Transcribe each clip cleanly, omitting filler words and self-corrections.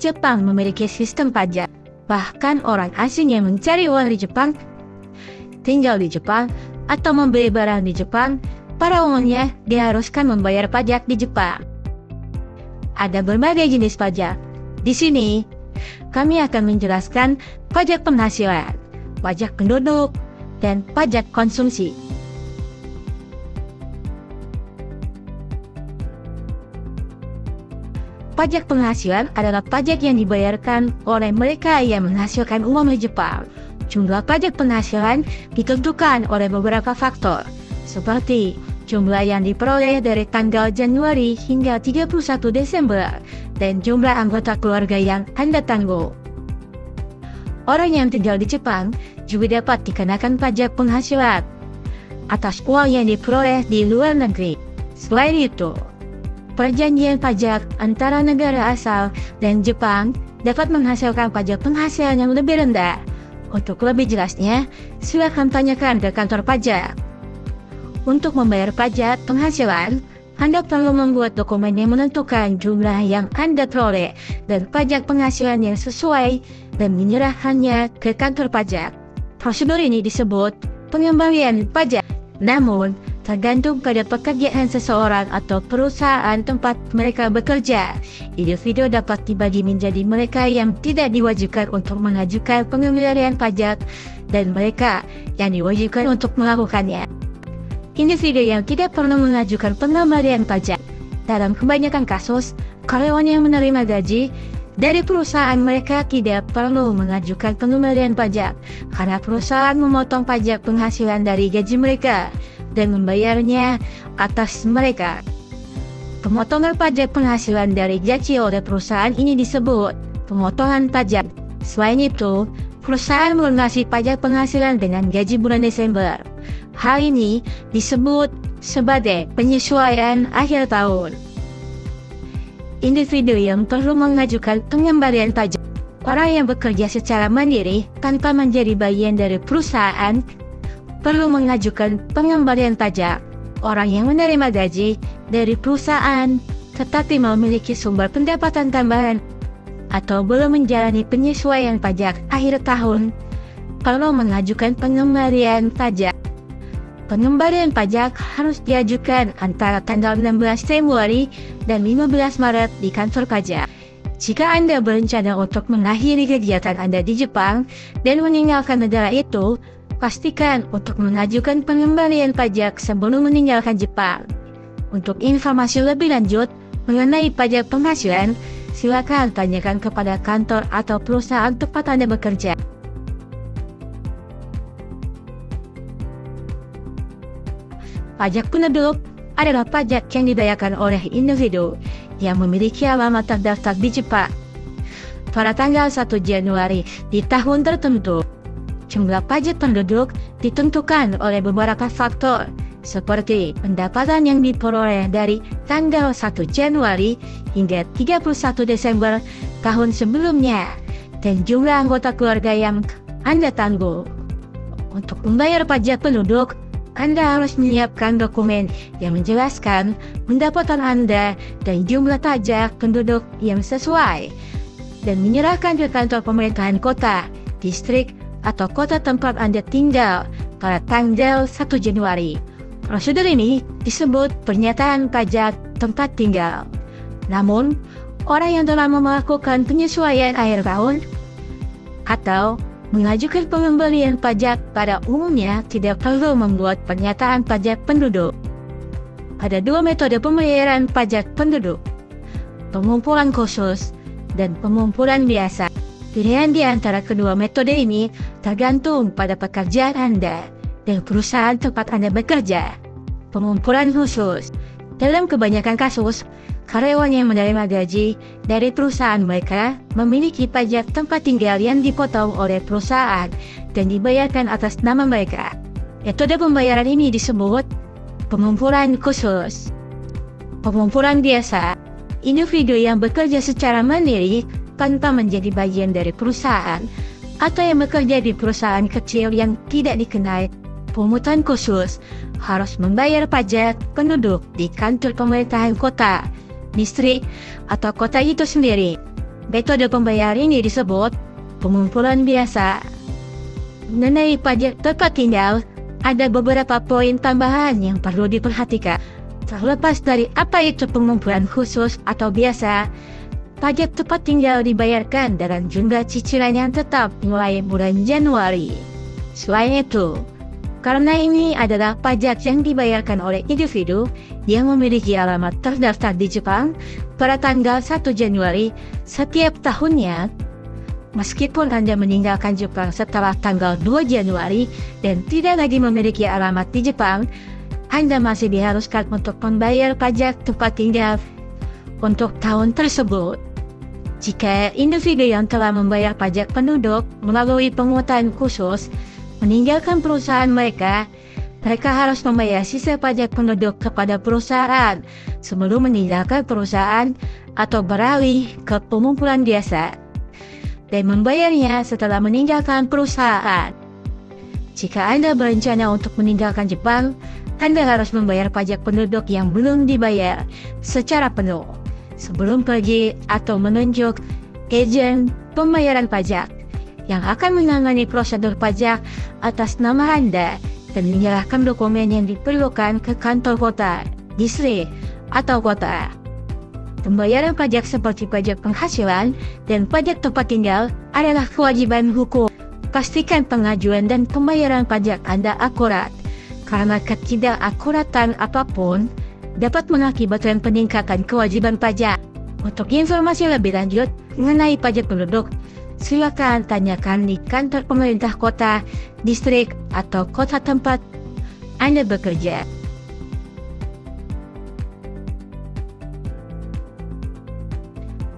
Jepang memiliki sistem pajak. Bahkan orang asing yang mencari uang di Jepang, tinggal di Jepang, atau membeli barang di Jepang, pada umumnya diharuskan membayar pajak di Jepang. Ada berbagai jenis pajak. Di sini, kami akan menjelaskan pajak penghasilan, pajak penduduk, dan pajak konsumsi. Pajak penghasilan adalah pajak yang dibayarkan oleh mereka yang menghasilkan uang di Jepang. Jumlah pajak penghasilan ditentukan oleh beberapa faktor, seperti jumlah yang diperoleh dari tanggal Januari hingga 31 Desember, dan jumlah anggota keluarga yang Anda tanggung. Orang yang tinggal di Jepang juga dapat dikenakan pajak penghasilan atas uang yang diperoleh di luar negeri. Selain itu, perjanjian pajak antara negara asal dan Jepang dapat menghasilkan pajak penghasilan yang lebih rendah. Untuk lebih jelasnya, silakan tanyakan ke kantor pajak. Untuk membayar pajak penghasilan, Anda perlu membuat dokumen yang menentukan jumlah yang Anda peroleh dan pajak penghasilan yang sesuai dan menyerahkannya ke kantor pajak. Prosedur ini disebut pengembalian pajak. Namun, tergantung pada pekerjaan seseorang atau perusahaan tempat mereka bekerja. Individu dapat dibagi menjadi mereka yang tidak diwajibkan untuk mengajukan pengembalian pajak dan mereka yang diwajibkan untuk melakukannya. Individu yang tidak perlu mengajukan pengembalian pajak. Dalam kebanyakan kasus, karyawan yang menerima gaji dari perusahaan mereka tidak perlu mengajukan pengembalian pajak karena perusahaan memotong pajak penghasilan dari gaji mereka dan membayarnya atas mereka. Pemotongan pajak penghasilan dari gaji oleh perusahaan ini disebut pemotongan pajak. Selain itu, perusahaan melunasi pajak penghasilan dengan gaji bulan Desember. Hal ini disebut sebagai penyesuaian akhir tahun. Individu yang perlu mengajukan pengembalian pajak, orang yang bekerja secara mandiri tanpa menjadi bagian dari perusahaan, perlu mengajukan pengembalian pajak. Orang yang menerima gaji dari perusahaan tetapi memiliki sumber pendapatan tambahan atau belum menjalani penyesuaian pajak akhir tahun perlu mengajukan pengembalian pajak. Pengembalian pajak harus diajukan antara tanggal 16 Februari dan 15 Maret di kantor pajak. Jika Anda berencana untuk mengakhiri kegiatan Anda di Jepang dan meninggalkan negara itu, pastikan untuk mengajukan pengembalian pajak sebelum meninggalkan Jepang. Untuk informasi lebih lanjut mengenai pajak penghasilan, silakan tanyakan kepada kantor atau perusahaan tempat Anda bekerja. Pajak penduduk adalah pajak yang dibayarkan oleh individu yang memiliki alamat terdaftar di Jepang pada tanggal 1 Januari di tahun tertentu. Jumlah pajak penduduk ditentukan oleh beberapa faktor, seperti pendapatan yang diperoleh dari tanggal 1 Januari hingga 31 Desember tahun sebelumnya, dan jumlah anggota keluarga yang Anda tanggung. Untuk membayar pajak penduduk, Anda harus menyiapkan dokumen yang menjelaskan pendapatan Anda dan jumlah pajak penduduk yang sesuai, dan menyerahkan ke kantor pemerintahan kota, distrik, atau kota tempat Anda tinggal pada tanggal 1 Januari. Prosedur ini disebut pernyataan pajak tempat tinggal. Namun, orang yang telah melakukan penyesuaian akhir tahun atau mengajukan pengembalian pajak pada umumnya tidak perlu membuat pernyataan pajak penduduk. Ada dua metode pembayaran pajak penduduk: pengumpulan khusus dan pengumpulan biasa. Pilihan di antara kedua metode ini tergantung pada pekerjaan Anda dan perusahaan tempat Anda bekerja. Pengumpulan khusus. Dalam kebanyakan kasus, karyawan yang menerima gaji dari perusahaan mereka memiliki pajak tempat tinggal yang dipotong oleh perusahaan dan dibayarkan atas nama mereka. Metode pembayaran ini disebut pengumpulan khusus. Pengumpulan biasa. Individu yang bekerja secara mandiri tanpa menjadi bagian dari perusahaan atau yang bekerja di perusahaan kecil yang tidak dikenal pungutan khusus harus membayar pajak penduduk di kantor pemerintahan kota, distrik, atau kota itu sendiri. Metode pembayaran ini disebut pengumpulan biasa. Mengenai pajak tempat tinggal, ada beberapa poin tambahan yang perlu diperhatikan. Terlepas dari apa itu pengumpulan khusus atau biasa, pajak tempat tinggal dibayarkan dengan jumlah cicilan yang tetap mulai bulan Januari. Selain itu, karena ini adalah pajak yang dibayarkan oleh individu yang memiliki alamat terdaftar di Jepang pada tanggal 1 Januari setiap tahunnya, meskipun Anda meninggalkan Jepang setelah tanggal 2 Januari dan tidak lagi memiliki alamat di Jepang, Anda masih diharuskan untuk membayar pajak tempat tinggal untuk tahun tersebut. Jika individu yang telah membayar pajak penduduk melalui penguatan khusus meninggalkan perusahaan mereka harus membayar sisa pajak penduduk kepada perusahaan sebelum meninggalkan perusahaan atau beralih ke pengumpulan biasa, dan membayarnya setelah meninggalkan perusahaan. Jika Anda berencana untuk meninggalkan Jepang, Anda harus membayar pajak penduduk yang belum dibayar secara penuh sebelum pergi atau menunjuk agen pembayaran pajak yang akan menangani prosedur pajak atas nama Anda dan menyerahkan dokumen yang diperlukan ke kantor kota, distrik, atau kota. Pembayaran pajak seperti pajak penghasilan dan pajak tempat tinggal adalah kewajiban hukum. Pastikan pengajuan dan pembayaran pajak Anda akurat, karena ketidakakuratan apapun dapat mengakibatkan peningkatan kewajiban pajak. Untuk informasi lebih lanjut mengenai pajak penduduk, silakan tanyakan di kantor pemerintah kota, distrik, atau kota tempat Anda bekerja.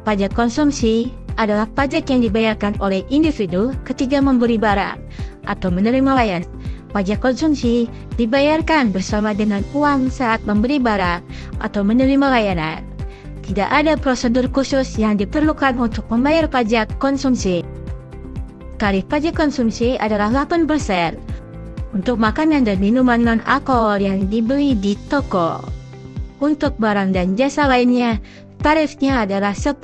Pajak konsumsi adalah pajak yang dibayarkan oleh individu ketika membeli barang atau menerima layanan. Pajak konsumsi dibayarkan bersama dengan uang saat membeli barang atau menerima layanan. Tidak ada prosedur khusus yang diperlukan untuk membayar pajak konsumsi. Tarif pajak konsumsi adalah 8% untuk makanan dan minuman non-alkohol yang dibeli di toko. Untuk barang dan jasa lainnya, tarifnya adalah 10%.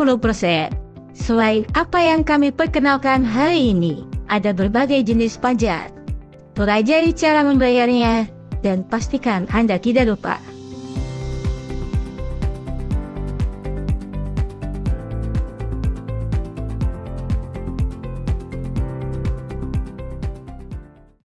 Selain apa yang kami perkenalkan hari ini, ada berbagai jenis pajak. Pelajari cara membayarnya dan pastikan Anda tidak lupa